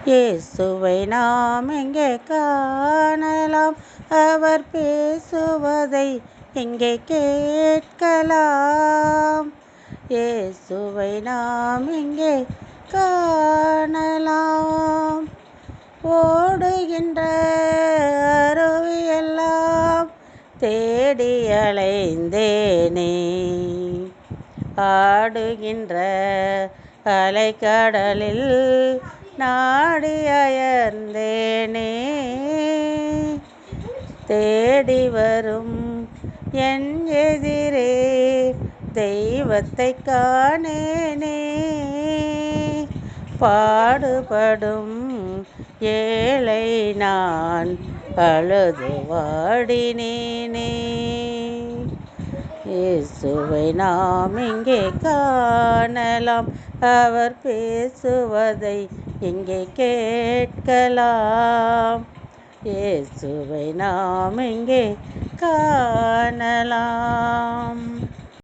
இயேசுவை நாம் எங்கே காணலாம்? அவர் பேசுவதை எங்கே கேட்கலாம்? இயேசுவை நாம் எங்கே காணலாம்? ஓடுகின்ற அருவியெல்லாம் தேடி அலைந்தேனே, ஆடுகின்ற அலைக்கடலில் நாடி அயர்ந்தேனே, தேடி வரும் என் எதிரே தெய்வத்தை காணேனே, பாடுபடும் ஏழை நான் அழுது வாடினேனே. இயேசுவை நாம் எங்கே காணலாம்? அவர் பேசுவதை எங்கே கேட்கலாம்? இயேசுவை நாம் எங்கே காணலாம்?